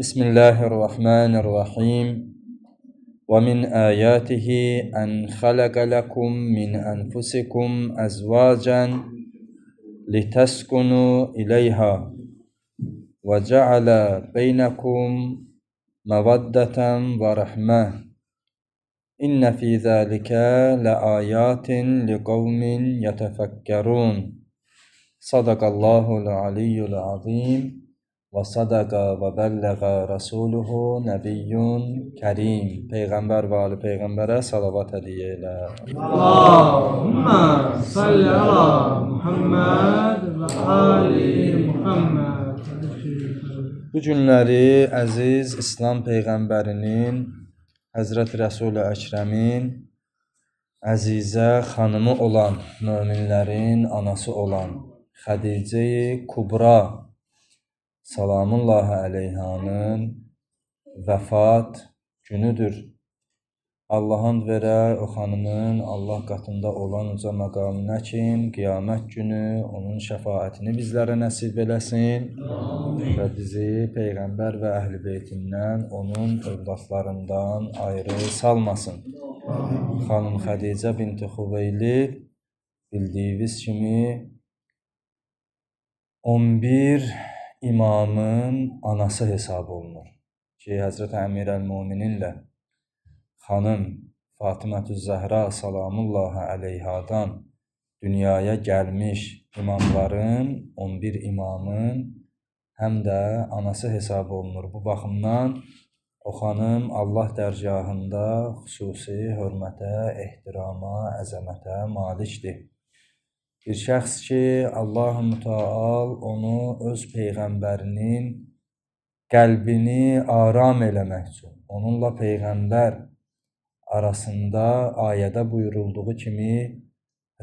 Bismillahirrahmanirrahim. ومن آياته أن خلق لكم من أنفسكم أزواجا لتسكنوا إليها وجعل بينكم مودة ورحمة إن في ذلك لآيات لقوم يتفكرون صدق الله العلي العظيم və sadaqa və bəlləğə rasuluhu nəbiyyun kərim. Peyğəmbər və ali Peyğəmbərə salavat hədiyyə elə. Allahümmə salli ala Muhammed və ali Muhammed. Bu günləri əziz İslam Peyğəmbərinin, Həzrət Rəsul-i Əkrəmin, əzizə xanımı olan, möminlərin anası olan Xədicə-i Kubra Salamullahi əleyhanın vəfat günüdür. Allah and verə o xanımın Allah qatında olan uca məqamına kim qiyamət günü onun şəfaətini bizlərə nəsib eləsin və bizi Peyğəmbər və əhl-i beytindən, onun övladlarından ayrı salmasın. Xanım Xədicə binti Xuveylid bildiyiniz kimi 11 imamın anası hesab olunur ki, Həzrət Əmirəl-Mömininlə xanım Fatimətüz-Zəhra salamullahi əleyhadan dünyaya gəlmiş imamların, 11 imamın həm də anası hesab olunur. Bu baxımdan o xanım Allah dərgahında xüsusi hörmətə, ehtirama, əzəmətə malikdir. Bir şəxs ki, Allah-u Müteal onu öz Peyğəmbərinin qəlbini aram eləmək üçün, onunla Peyğəmbər arasında ayədə buyurulduğu kimi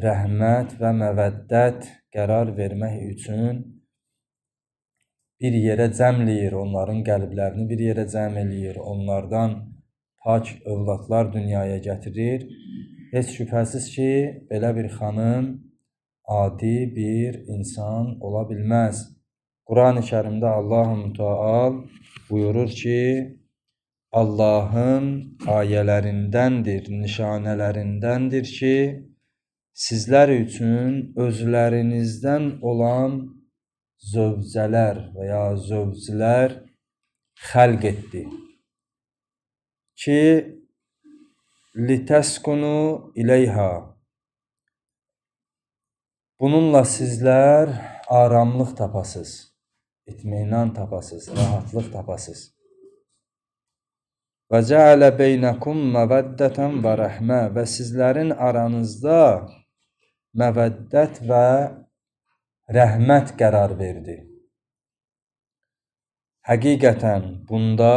rəhmət və məvəddət qərar vermək üçün bir yerə cəmləyir, onların qəlblərini bir yerə cəm eləyir, onlardan pak övladlar dünyaya gətirir. Heç şübhəsiz ki, belə bir xanım adi bir insan ola bilməz. Quran-ı Kərimdə Allah-u Müteal buyurur ki, Allahın ayələrindəndir, nişanələrindəndir ki, sizlər üçün özlərinizdən olan zövcələr və ya zövclər xəlq etdi ki, litəskunu iləyha. Bununla sizlər aramlıq tapasız, itminan tapasız, rahatlıq tapasız. Və cəalə beynəkum məvəddətən və rəhmə və sizlərin aranızda məvəddət və rəhmət qərar verdi. Həqiqətən bunda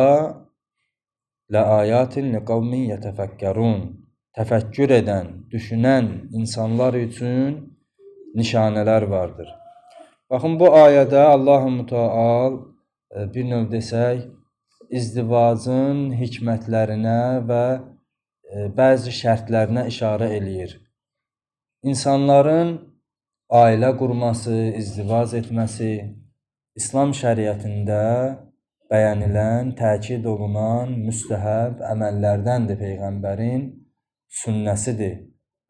ləayatin liqavmin yətəfəkkərun, təfəkkür edən, düşünən insanlar üçün nişanələr vardır. Baxın, bu ayədə Allah-u Müteal bir növ desək, izdivacın hikmətlərinə və bəzi şərtlərinə işarə eləyir. İnsanların ailə qurması, izdivac etməsi İslam şəriətində bəyənilən, təkid olunan müstəhəb əməllərdəndir, Peyğəmbərin sünnəsidir.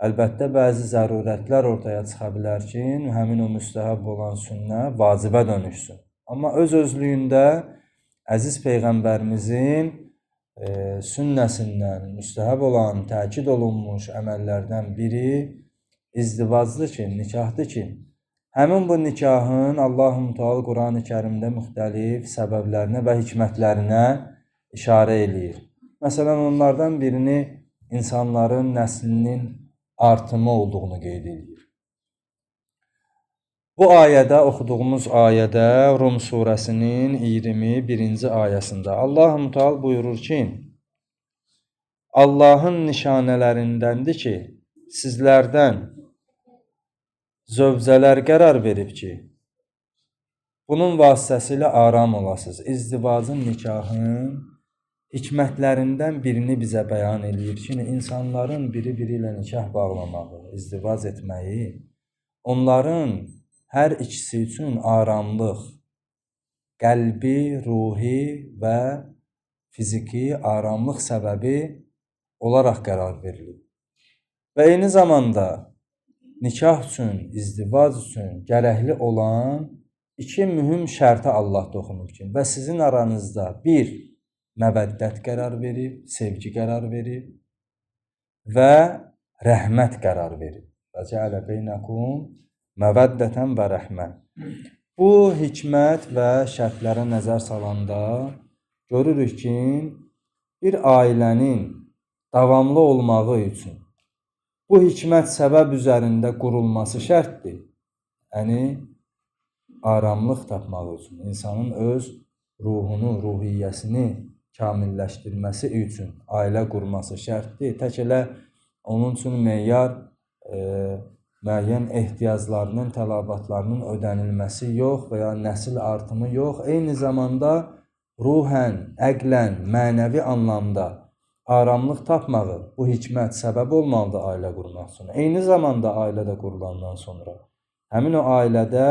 Əlbəttə, bəzi zərurətlər ortaya çıxa bilər ki, həmin o müstəhəb olan sünnə vacibə dönüşsün. Amma öz-özlüyündə əziz Peyğəmbərimizin sünnəsindən müstəhəb olan, təkid olunmuş əməllərdən biri izdivacdır ki, nikahdır ki, həmin bu nikahın Allah-u Müteal Quran-ı Kərimdə müxtəlif səbəblərinə və hikmətlərinə işarə eləyir. Məsələn, onlardan birini insanların nəslinin artımı olduğunu qeyd edir. Bu ayədə, oxuduğumuz ayədə Rum surəsinin 21-ci ayəsində Allah-u Müteal buyurur ki, Allahın nişanələrindəndir ki, sizlərdən zövcələr qərar verib ki, bunun vasitəsilə aram olasınız. İzdivacın, nikahın hikmətlərindən birini bizə bəyan eləyir ki, insanların biri-biri ilə nikah bağlamağı, izdivac etməyi, onların hər ikisi üçün aramlıq, qəlbi, ruhi və fiziki aramlıq səbəbi olaraq qərar verilir. Və eyni zamanda nikah üçün, izdivac üçün gərəkli olan iki mühüm şərtə Allah toxunur ki, və sizin aranızda bir, məvəddət qərar verib, sevgi qərar verib və rəhmət qərar verib. Və cəalə beynəkum məvəddətən və rəhmət. Bu hikmət və şərtlərə nəzər salanda görürük ki, bir ailənin davamlı olmağı üçün bu hikmət səbəb üzərində qurulması şərtdir. Yəni, aramlıq tapmaq üçün, insanın öz ruhunu, ruhiyyəsini kamilləşdirməsi üçün ailə qurması şərtdir. Tək elə onun üçün meyar müəyyən ehtiyaclarının, tələbatlarının ödənilməsi yox və ya nəsil artımı yox. Eyni zamanda ruhən, əqlən, mənəvi anlamda aramlıq tapmağı bu hikmət səbəb olmalıdır ailə qurmaq üçün. Eyni zamanda ailədə qurulandan sonra həmin o ailədə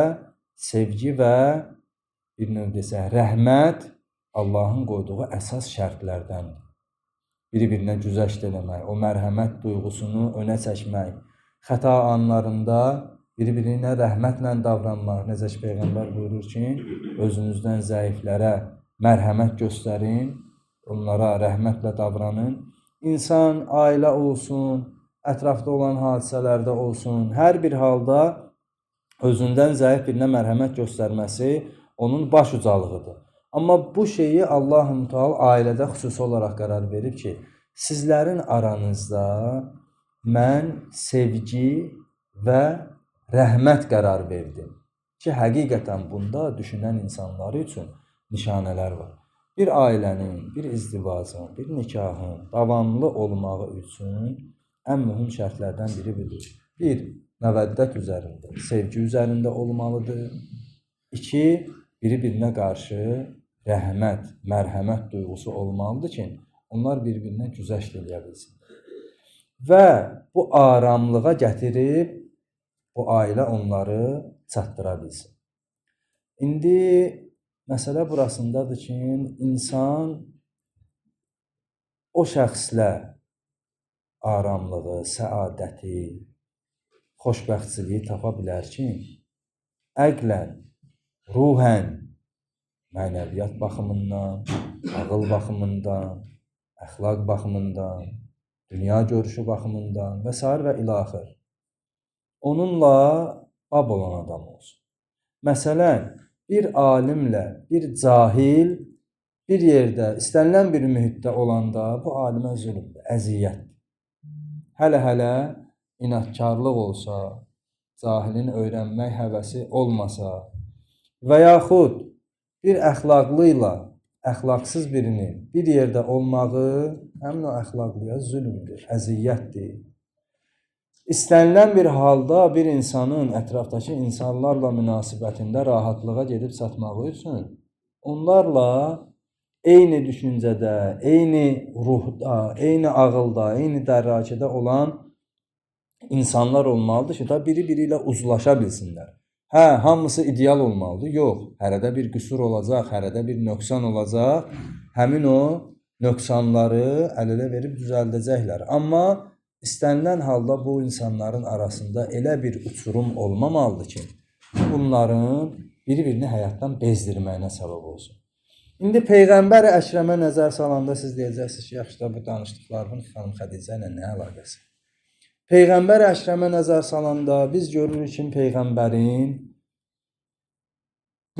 sevgi və bir növ desək, rəhmət Allahın qoyduğu əsas şərtlərdəndir. Bir-birinə güzəşt eləmək, o mərhəmət duyğusunu önə çəkmək, xəta anlarında bir-birinə rəhmətlə davranmaq. Necə ki, Peyğəmbər buyurur ki, özünüzdən zəiflərə mərhəmət göstərin, onlara rəhmətlə davranın. İnsan, ailə olsun, ətrafda olan hadisələrdə olsun, hər bir halda özündən zəif birinə mərhəmət göstərməsi onun baş ucalığıdır. Amma bu şeyi Allah-u Teala ailədə xüsusi olaraq qərar verib ki, sizlərin aranızda mən sevgi və rəhmət qərar verdim. Ki, həqiqətən bunda düşünən insanları üçün nişanələr var. Bir ailənin, bir izdivacın, bir nikahın davamlı olmağı üçün ən mühüm şərtlərdən biri budur. Bir, məvəddət üzərində, sevgi üzərində olmalıdır. İki, bir-birinə qarşı rəhmət, mərhəmət duyğusu olmalıdır ki, onlar bir-birinə güzəşt eləyə bilsin. Və bu aramlığa gətirib, bu ailə onları çatdıra bilsin. İndi məsələ burasındadır ki, insan o şəxslə aramlığı, səadəti, xoşbəxtçiliyi tapa bilər ki, əqlən, ruhən, mənəviyyat baxımından, ağıl baxımından, əxlaq baxımından, dünya görüşü baxımından və s. və ilaxır. Onunla bab olan adam olsun. Məsələn, bir alimlə bir cahil bir yerdə, istənilən bir mühitdə olanda bu alimə zülmdür, əziyyətdir. Hələ inadkarlıq olsa, cahilin öyrənmək həvəsi olmasa və yaxud bir əxlaqlı ilə əxlaqsız birinin bir yerdə olmağı həmin o əxlaqlıya zülmdür, əziyyətdir. İstənilən bir halda bir insanın ətrafdakı insanlarla münasibətində rahatlığa gedib çatmağı üçün onlarla eyni düşüncədə, eyni ruhda, eyni ağılda, eyni dərrakədə olan insanlar olmalıdır ki, da biri-biri ilə uzlaşa bilsinlər. Hamısı ideal olmalıdır? Yox, hərədə bir qüsur olacaq, hərədə bir nöqsan olacaq. Həmin o nöqsanları əl-ələ verib düzəldəcəklər. Amma İstənilən halda bu insanların arasında elə bir uçurum olmamalıdır ki, bunların bir-birini həyatdan bezdirməyinə səbəb olsun. İndi Peyğəmbər-i Əkrəmə nəzər salanda siz deyəcəksiniz ki, yaxşı da bu danışdıqlarının xanım Xədicə ilə nə əlaqəsi? Peyğəmbər-i Əkrəmə nəzər salanda biz görürük ki, Peyğəmbərin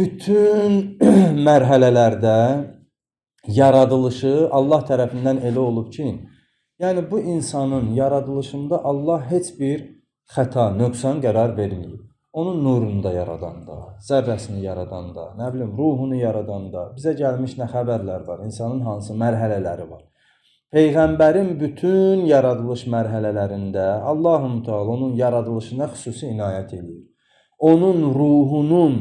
bütün mərhələlərdə yaradılışı Allah tərəfindən elə olub ki, yəni bu insanın yaradılışında Allah heç bir xəta, nöqsan qərar verməyib. Onun nurunu da yaradanda, zərrəsini yaradanda, nə bilim, ruhunu yaradanda bizə gəlmiş nə xəbərlər var, insanın hansı mərhələləri var. Peyğəmbərin bütün yaradılış mərhələlərində Allah-u Teala onun yaradılışına xüsusi inayət edir. Onun ruhunun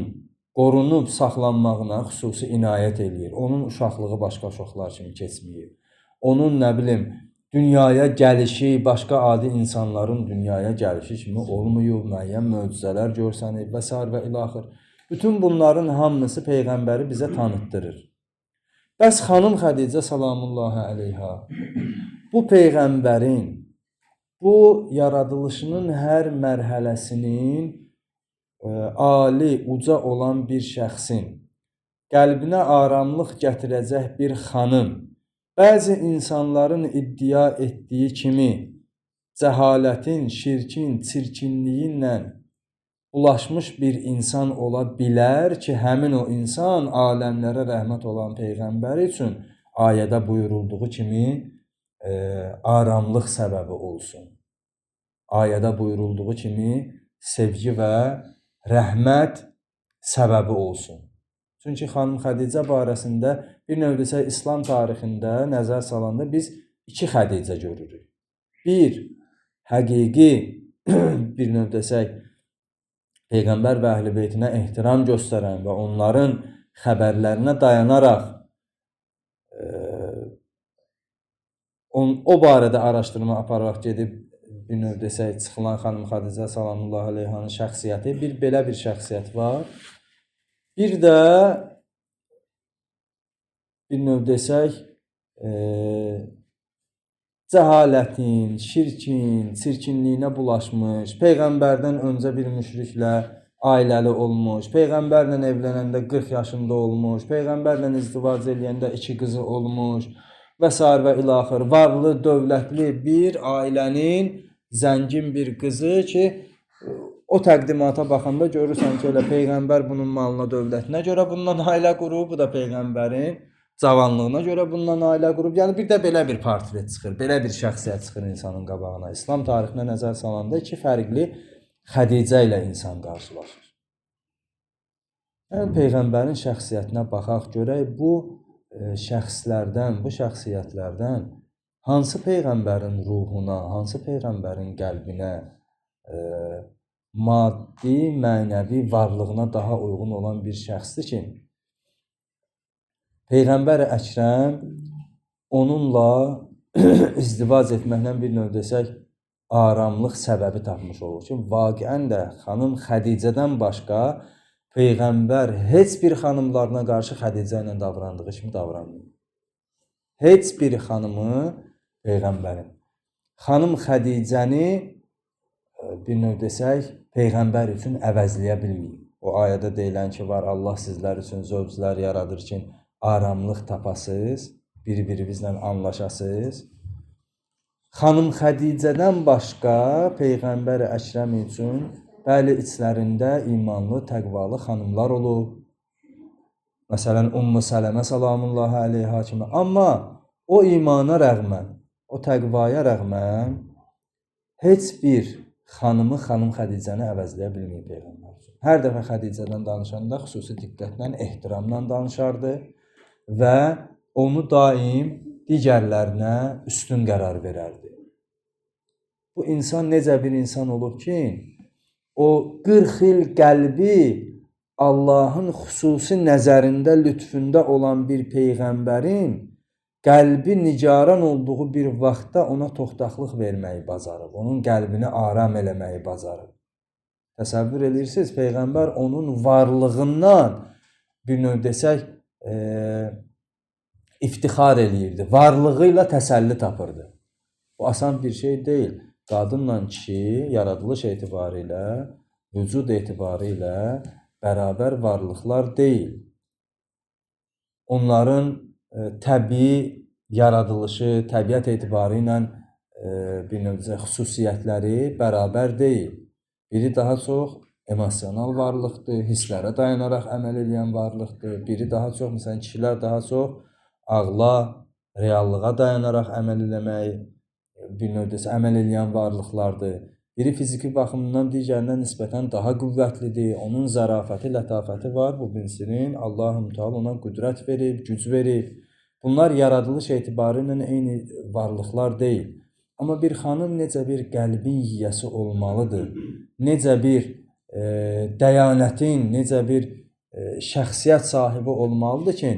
qorunub saxlanmağına xüsusi inayət edir. Onun uşaqlığı başqa uşaqlar kimi keçməyib. Onun, nə bilim, dünyaya gəlişi, başqa adi insanların dünyaya gəlişi kimi olmayıb, müəyyən möcüzələr görsənib və s. və ilaxır. Bütün bunların hamısı Peyğəmbəri bizə tanıtdırır. Bəs xanım Xədicə salamullahi əleyha bu Peyğəmbərin bu yaradılışının hər mərhələsinin ali, uca olan bir şəxsin qəlbinə aramlıq gətirəcək bir xanım, bəzi insanların iddia etdiyi kimi cəhalətin, şirkin, çirkinliyi ilə ulaşmış bir insan ola bilər ki, həmin o insan aləmlərə rəhmət olan Peyğəmbər üçün ayədə buyurulduğu kimi aramlıq səbəbi olsun. Ayədə buyurulduğu kimi sevgi və rəhmət səbəbi olsun. Çünki xanım Xədicə barəsində bir növ desək İslam tarixində nəzər salanda biz iki Xədicə görürük. Bir, həqiqi bir növ desək Peyğəmbər və əhl-i beytinə ehtiram göstərən və onların xəbərlərinə dayanaraq o barədə araşdırma apararaq gedib bir növ desək çıxılan xanım Xədicə salamullahi əleyhanın şəxsiyyəti, bir belə bir şəxsiyyət var. Bir də bir növ desək cəhalətin, şirkin, çirkinliyinə bulaşmış, Peyğəmbərdən öncə bir müşriklə ailəli olmuş, Peyğəmbərlə evlənəndə 40 yaşında olmuş, Peyğəmbərlə izdivac eləyəndə 2 qızı olmuş və s. və ilaxır, varlı, dövlətli bir ailənin zəngin bir qızı ki, o təqdimata baxanda görürsən ki, elə Peyğəmbər bunun malına, dövlətinə görə bundan ailə qurub, bu da Peyğəmbərin cavanlığına görə bundan ailə qurub. Yəni bir də belə bir portret çıxır, belə bir şəxsiyyət çıxır insanın qabağına. İslam tarixinə nəzər salanda iki fərqli Xədicə ilə insan qarşılaşır. Yəni Peyğəmbərin şəxsiyyətinə baxaq görək, bu şəxslərdən, bu şəxsiyyətlərdən hansı Peyğəmbərin ruhuna, hansı Peyğəmbərin qəlbinə, maddi, mənəvi varlığına daha uyğun olan bir şəxsdir ki, Peyğəmbər Əkrəm onunla izdivac etməklə bir növ desək aramlıq səbəbi tapmış olur ki, vaqiən də xanım Xədicədən başqa Peyğəmbər heç bir xanımlarına qarşı Xədicə ilə davrandığı kimi davranmıyor. Heç bir xanımı Peyğəmbərin. Xanım Xədicəni bir növ desək Peyğəmbər üçün əvəzləyə bilməyib. O ayədə deyilən ki, var Allah sizlər üçün zövclər yaradır ki, aramlıq tapasız, bir-birinizlə anlaşasız. Xanım Xədicədən başqa Peyğəmbər Əkrəm üçün bəli içlərində imanlı, təqvalı xanımlar olub. Məsələn, Ümmü Sələmə salamullahi əleyha kimi. Amma o imana rəğmən, o təqvaya rəğmən heç bir xanımı xanım Xədicəni əvəzləyə bilməyib Peyğəmbər. Hər dəfə Xədicədən danışanda xüsusi diqqətlə, ehtiramla danışardı və onu daim digərlərinə üstün qərar verərdi. Bu insan necə bir insan olub ki, o 40 il qəlbi Allahın xüsusi nəzərində, lütfündə olan bir Peyğəmbərin qəlbi nigaran olduğu bir vaxtda ona toxtaqlıq verməyi bacarıb, onun qəlbini aram eləməyi bacarıb. Təsəvvür edirsiniz, Peyğəmbər onun varlığından bir növ desək, iftixar eləyirdi, varlığı ilə təsəlli tapırdı. Bu asan bir şey deyil. Qadınla kişi yaradılış etibarilə, vücud etibarilə bərabər varlıqlar deyil. Onların təbii yaradılışı, təbiət etibarı ilə bir növ xüsusiyyətləri bərabər deyil. Biri daha çox emosional varlıqdır, hisslərə dayanaraq əməl edən varlıqdır. Biri daha çox, məsələn, kişilər daha çox ağla, reallığa dayanaraq əməl eləmək, bir növ əməl edən varlıqlardır. Biri fiziki baxımından digərinə nisbətən daha qüvvətlidir. Onun zərafəti, lətafəti var. Bu birisinin Allah-u Teala ona qüdrət verib, güc verib. Bunlar yaradılış etibarı ilə eyni varlıqlar deyil. Amma bir xanım necə bir qəlbin yiyəsi olmalıdır, necə bir dəyanətin, necə bir şəxsiyyət sahibi olmalıdır ki,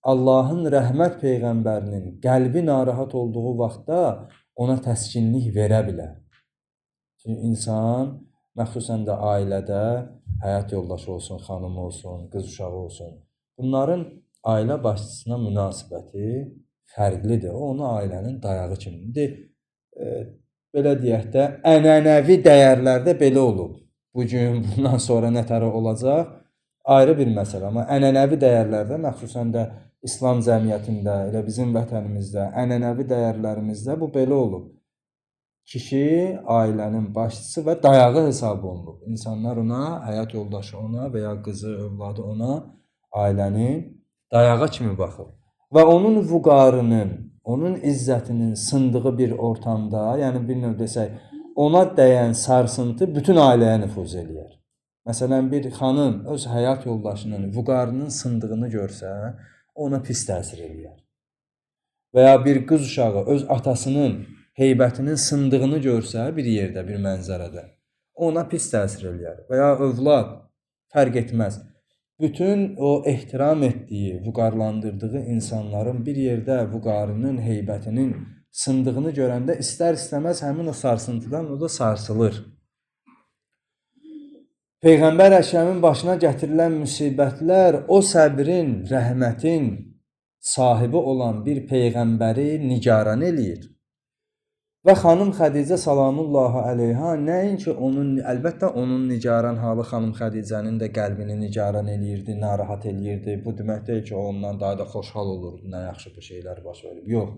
Allahın rəhmət Peyğəmbərinin qəlbi narahat olduğu vaxtda ona təskinlik verə bilər. Çünki insan məxsusən də ailədə həyat yoldaşı olsun, xanım olsun, qız uşağı olsun. Bunların ailə başçısına münasibəti fərqlidir. O, onu ailənin dayağı kimidir. Belə deyək də, ənənəvi dəyərlərdə belə olub. Bugün, bundan sonra nətərə olacaq? Ayrı bir məsələ. Amma ənənəvi dəyərlərdə, məxsusən də İslam cəmiyyətində, elə bizim vətənimizdə, ənənəvi dəyərlərimizdə bu belə olub. Kişi ailənin başçısı və dayağı hesab olunub. İnsanlar ona, həyat yoldaşı ona və ya qızı, övladı ona ailənin dayağı kimi baxır. Və onun vüqarının, onun izzətinin sındığı bir ortamda, yəni bir növ desək, ona dəyən sarsıntı bütün ailəyə nüfuz eləyər. Məsələn, bir xanım öz həyat yoldaşının vüqarının sındığını görsə, ona pis təsir eləyər. Və ya bir qız uşağı öz atasının heybətinin sındığını görsə bir yerdə, bir mənzərədə, ona pis təsir eləyər. Və ya övlad, fərq etməz. Bütün o ehtiram etdiyi, vüqarlandırdığı insanların bir yerdə vüqarının, heybətinin sındığını görəndə istər-istəməz həmin o sarsıntıdan o da sarsılır. Peyğəmbər Əkrəmin başına gətirilən müsibətlər o səbrin, rəhmətin sahibi olan bir peyğəmbəri nigaran eləyir. Və xanım Xədicə salamullahi əleyha nəinki onun, əlbəttə onun nigaran halı xanım Xədicənin də qəlbini nigaran eləyirdi, narahat eləyirdi. Bu demək deyil ki, o ondan daha da xoşhal olurdu, nə yaxşı bu şeylər baş verib. Yox.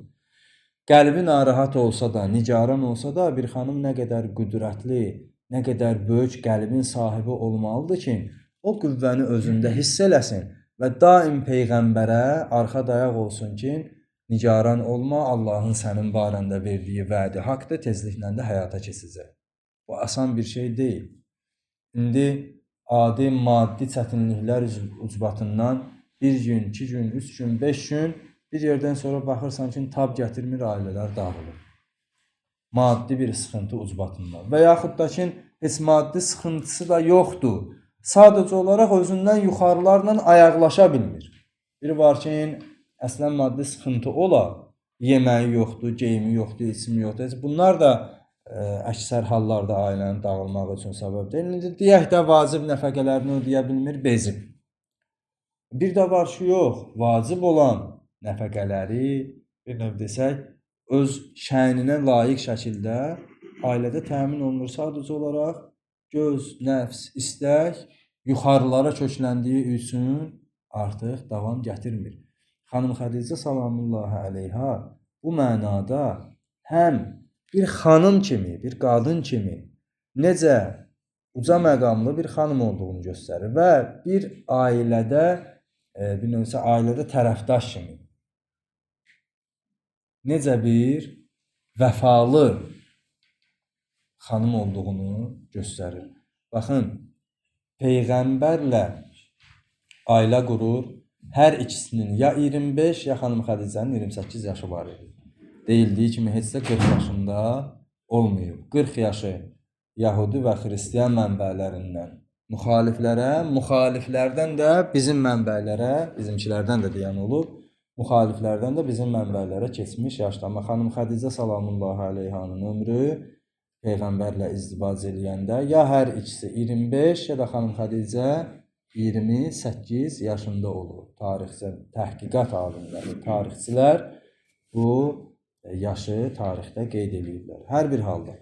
Qəlbi narahat olsa da, nigaran olsa da bir xanım nə qədər qüdrətli, nə qədər böyük qəlbin sahibi olmalıdır ki, o qüvvəni özündə hiss eləsin və daim peyğəmbərə arxa dayaq olsun ki, nigaran olma, Allahın sənin barəndə verdiyi vədi haqdır, tezliklə də həyata keçəcək. Bu asan bir şey deyil. İndi adi maddi çətinliklər ucbatından bir gün, 2 gün, 3 gün, 5 gün bir yerdən sonra baxırsan ki, tab gətirmir, ailələr dağılır. Maddi bir sıxıntı ucbatından və yaxud da ki, heç maddi sıxıntısı da yoxdur. Sadəcə olaraq özündən yuxarılarla ayaqlaşa bilmir. Biri var ki, əslən maddi sıxıntı ola, yeməyi yoxdur, geyimi yoxdur, içimi yoxdur. Bunlar da əksər hallarda ailənin dağılmağı üçün səbəb deyil. İndi deyək də vacib nəfəqələrini ödəyə bilmir, bezib. Bir də var ki, yox, vacib olan nəfəqələri, bir növ desək, öz şəninə layiq şəkildə ailədə təmin olunur. Sadəcə olaraq göz, nəfs, istək yuxarılara kökləndiyi üçün artıq davam gətirmir. Xanım Xədicə salamullahi əleyha bu mənada həm bir xanım kimi, bir qadın kimi necə uca məqamlı bir xanım olduğunu göstərir və bir ailədə, bir növsə ailədə tərəfdaş kimi necə bir vəfalı xanım olduğunu göstərir. Baxın, peyğəmbərlə ailə qurur. Hər ikisinin ya 25, ya xanım Xədicənin 28 yaşı var idi. Deyildiyi kimi heç də 40 yaşında olmayıb. 40 yaşı Yahudi və Xristiyan mənbələrindən müxaliflərə, müxaliflərdən də bizim mənbələrə, bizimkilərdən də deyən olub, müxaliflərdən də bizim mənbələrə keçmiş yaşda. Amma xanım Xədicə salamullahi əleyhanın ömrü peyğəmbərlə izdivac eləyəndə ya hər ikisi 25, ya da xanım Xədicə 28 yaşında olur. Tarixçi, təhqiqat alimləri, tarixçilər bu yaşı tarixdə qeyd ediblər. Hər bir halda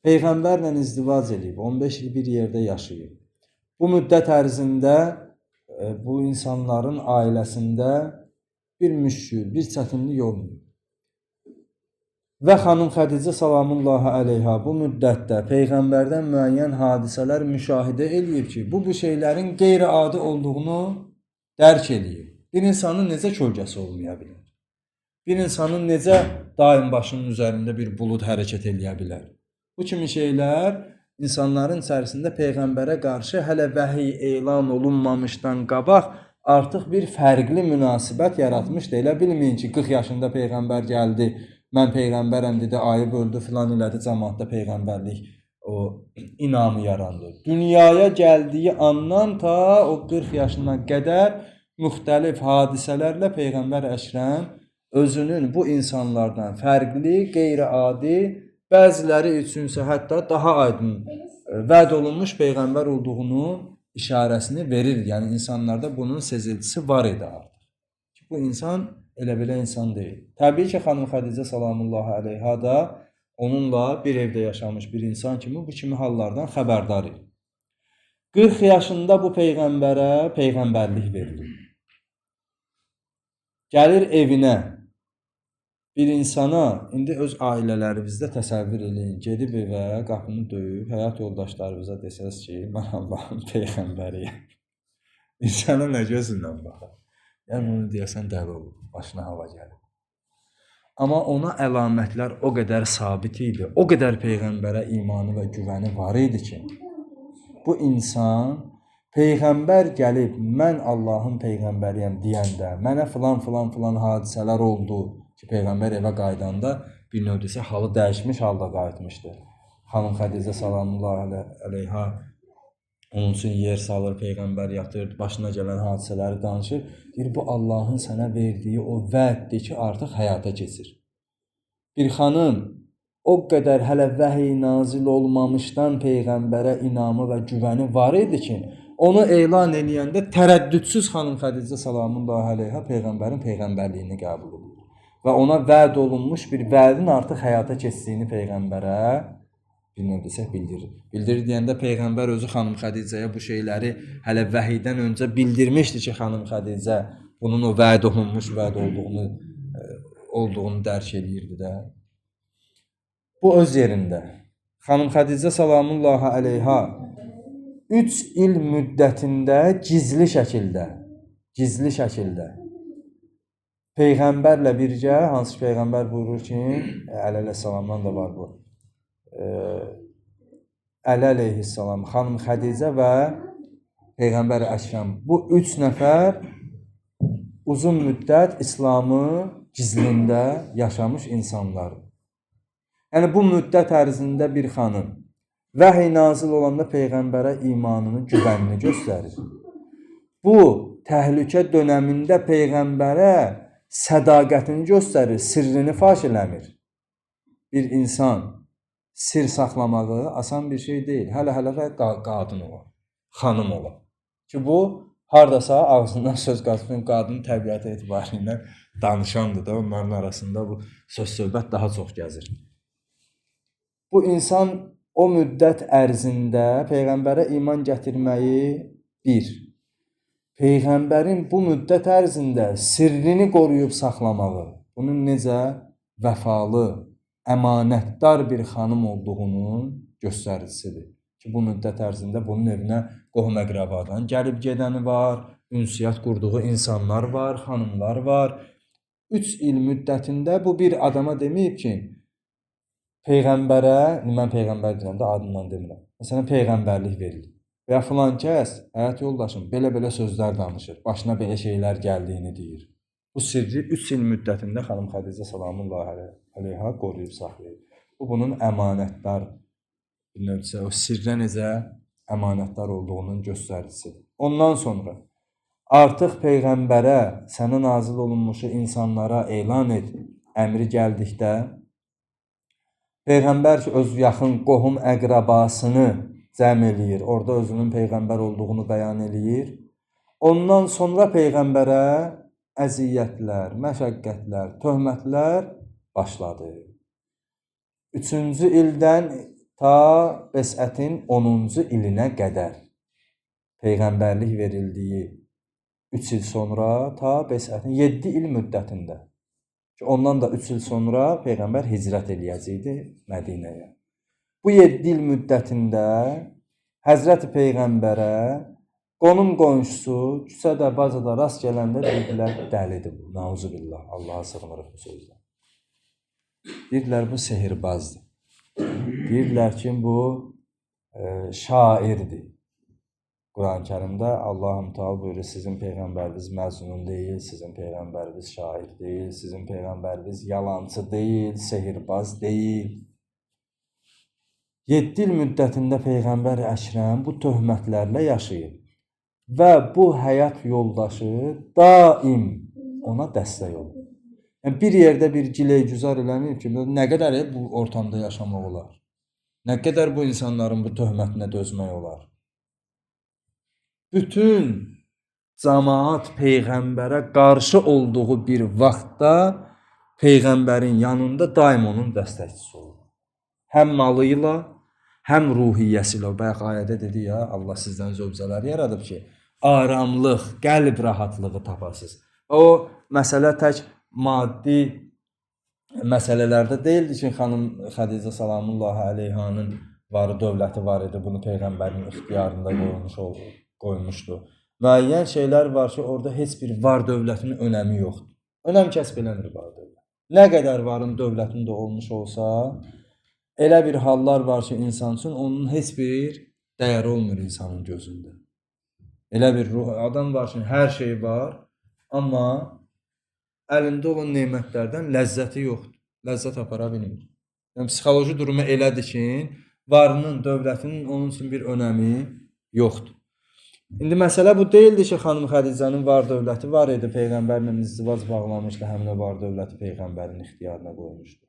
peyğəmbərlə izdivac edib, 15 il bir yerdə yaşayıb. Bu müddət ərzində bu insanların ailəsində bir müşkül, bir çətinlik olmuyor. Və xanım Xədicə salamullahi əleyha bu müddətdə peyğəmbərdən müəyyən hadisələr müşahidə eləyib ki, bu şeylərin qeyri-adi olduğunu dərk eləyib. Bir insanın necə kölgəsi olmaya bilər? Bir insanın necə daim başının üzərində bir bulud hərəkət eləyə bilər? Bu kimi şeylər insanların içərisində peyğəmbərə qarşı hələ vəhiy elan olunmamışdan qabaq artıq bir fərqli münasibət yaratmışdı. Elə bilməyin ki, 40 yaşında peyğəmbər gəldi, mən peyğəmbərəm dedi, ayıb öldü, filan elədi, cəmaatda peyğəmbərlik o inamı yarandı. Dünyaya gəldiyi andan ta o 40 yaşına qədər müxtəlif hadisələrlə Peyğəmbər Əkrəm özünün bu insanlardan fərqli, qeyri-adi, bəziləri üçünsə hətta daha aydın vəd olunmuş peyğəmbər olduğunu işarəsini verir. Yəni insanlarda bunun seziltisi var idi artıq. Bu insan elə belə insan deyil. Təbii ki, xanım Xədicə salamullahi əleyha da onunla bir evdə yaşamış bir insan kimi bu kimi hallardan xəbərdar idi. 40 yaşında bu peyğəmbərə peyğəmbərlik verilir. Gəlir evinə bir insana, indi öz ailələrinizdə təsəvvür eləyin, gedib evə, qapını döyüb, həyat yoldaşlarınıza desəz ki, mən Allahın peyğəmbəriyəm. İnsana nə gözünlə baxar? Yəni onu deyəsən dəli olur, başına hava gəlir. Amma ona əlamətlər o qədər sabit idi, o qədər peyğəmbərə imanı və güvəni var idi ki, bu insan peyğəmbər gəlib, mən Allahın peyğəmbəriyəm deyəndə, mənə filan hadisələr oldu ki, peyğəmbər evə qaydanda bir növ desə halı dəyişmiş halda qayıtmışdı. Xanım Xədicə salamullahi əleyha onun üçün yer salır, peyğəmbər yatır, başına gələn hadisələri danışır. Deyir, bu Allahın sənə verdiyi o vəddir ki, artıq həyata keçir. Bir xanım o qədər hələ vəhiy nazil olmamışdan peyğəmbərə inamı və güvəni var idi ki, onu elan eləyəndə tərəddüdsüz xanım Xədicə salamullahi əleyha peyğəmbərin peyğəmbərliyini qəbul edir. Və ona vəd olunmuş bir vədin artıq həyata keçdiyini peyğəmbərə bir növ desək bildirir. Bildirir deyəndə peyğəmbər özü xanım Xədicəyə bu şeyləri hələ vəhiydən öncə bildirmişdi ki, xanım Xədicə bunun o vəd olunmuş vəd olduğunu dərk eləyirdi də. Bu öz yerində. Xanım Xədicə salamullahi əleyha 3 il müddətində gizli şəkildə peyğəmbərlə birgə, hansı peyğəmbər buyurur ki, Əli əleyhissalamdan da var bu. Əli əleyhissalam, xanım Xədicə və peyğəmbər Əkrəm. Bu 3 nəfər uzun müddət İslamı gizlində yaşamış insanlar. Yəni bu müddət ərzində bir xanım vəhiy nazil olanda peyğəmbərə imanını, güvənini göstərir. Bu təhlükə dönəmində peyğəmbərə sədaqətini göstərir, sirrini faş eləmir. Bir insan sir saxlamağı asan bir şey deyil. Hələ və qadın olar, xanım olar. Ki bu hardasa ağzından söz qaçmış qadın təbiəti etibarilə danışandır da, onların arasında bu söz-söhbət daha çox gəzir. Bu insan o müddət ərzində peyğəmbərə iman gətirməyi bir, peyğəmbərin bu müddət ərzində sirrini qoruyub saxlamağı, bunun necə vəfalı, əmanətdar bir xanım olduğunun göstəricisidir. Ki bu müddət ərzində bunun evinə qohum-əqrabadan gəlib gedəni var, ünsiyyət qurduğu insanlar var, xanımlar var. 3 il müddətində bu bir adama deməyib ki, peyğəmbərə, mən peyğəmbər deyirəm də adından demirəm. Məsələn, peyğəmbərlik verilir. Və ya filan kəs, həyat yoldaşım, belə sözlər danışır, başına belə şeylər gəldiyini deyir. Bu sirri 3 il müddətində xanım Xədicə salamullahi əleyha qoruyub saxlayır. Bu bunun əmanətdar, o sirrə necə əmanətdar olduğunun göstəricisidir. Ondan sonra artıq peyğəmbərə, sənə nazil olunmuşu insanlara elan et, əmri gəldikdə, peyğəmbər ki, öz yaxın qohum əqrabasını cəm eləyir, orada özünün peyğəmbər olduğunu bəyan eləyir. Ondan sonra peyğəmbərə əziyyətlər, məşəqqətlər, töhmətlər başladı. 3-cü ildən ta Bəsətin 10-cu ilinə qədər peyğəmbərlik verildiyi 3 il sonra ta Bəsətin 7 il müddətində. Ondan da 3 il sonra peyğəmbər hicrət eləyəcəkdi Mədinəyə. Bu 7 il müddətində Həzrəti Peyğəmbərə qonum qonşusu küçədə, bazada rast gələndə dedilər, dəlidir bu, nauzubillah, Allaha sığınırıq bu sözdən. Deyirlər, bu sehirbazdır. Deyirlər ki, bu şairdir. Quran-ı Kərimdə Allah-u Teala buyurur, sizin peyğəmbəriniz məzlum deyil, sizin peyğəmbəriniz şair deyil, sizin peyğəmbəriniz yalancı deyil, sehirbaz deyil. 7 il müddətində Peyğəmbər Əkrəm bu töhmətlərlə yaşayır və bu həyat yoldaşı daim ona dəstək olur. Yəni, bir yerdə bir giləy-güzar eləməyib ki, nə qədər bu ortamda yaşamaq olar? Nə qədər bu insanların bu töhmətinə dözmək olar? Bütün cəmaət peyğəmbərə qarşı olduğu bir vaxtda peyğəmbərin yanında daim onun dəstəkçisi olur. Həm malı ilə, həm ruhiyyəsi ilə. Bayaq ayədə dedi ya, Allah sizdən zövcələr yaradıb ki, aramlıq, qəlb rahatlığı tapasınız. O məsələ tək maddi məsələlərdə deyildi ki, xanım Xədicə salamullahi əleyhanın varı dövləti var idi, bunu peyğəmbərin ixtiyarında qoymuşdu. Müəyyən şeylər var ki, orada heç bir var dövlətinin önəmi yoxdur. Önəm kəsb eləmir var dövlət. Nə qədər varın dövlətində olmuş olsa, elə bir hallar var ki, insan üçün onun heç bir dəyəri olmur insanın gözündə. Elə bir adam var ki, hər şey var, amma əlində olan nemətlərdən ləzzəti yoxdur. Ləzzət apara bilmir. Yəni, psixoloji durumu elədir ki, varının, dövlətinin onun üçün bir önəmi yoxdur. İndi məsələ bu deyildi ki, xanım Xədicənin var dövləti var idi, peyğəmbərlə izdivac bağlamışdı, həmin o var dövləti peyğəmbərin ixtiyarına qoymuşdu.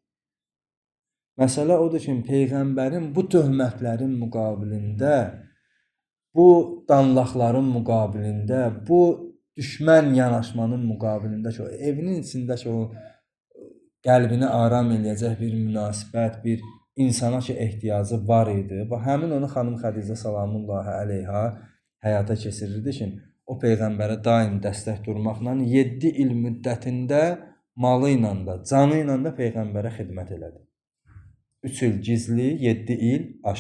Məsələ odur ki, peyğəmbərin bu töhmətlərin müqabilində, bu danlaqların müqabilində, bu düşmən yanaşmanın müqabilində ki, o evinin içindəki o qəlbini aram eləyəcək bir münasibət, bir insana ki, ehtiyacı var idi. Və həmin onu xanım Xədicə salamullahi əleyha həyata keçirirdi ki, o peyğəmbərə daim dəstək durmaqla 7 il müddətində malı ilə də, canı ilə də peyğəmbərə xidmət elədi. 3 il gizli, 7 il aşkar.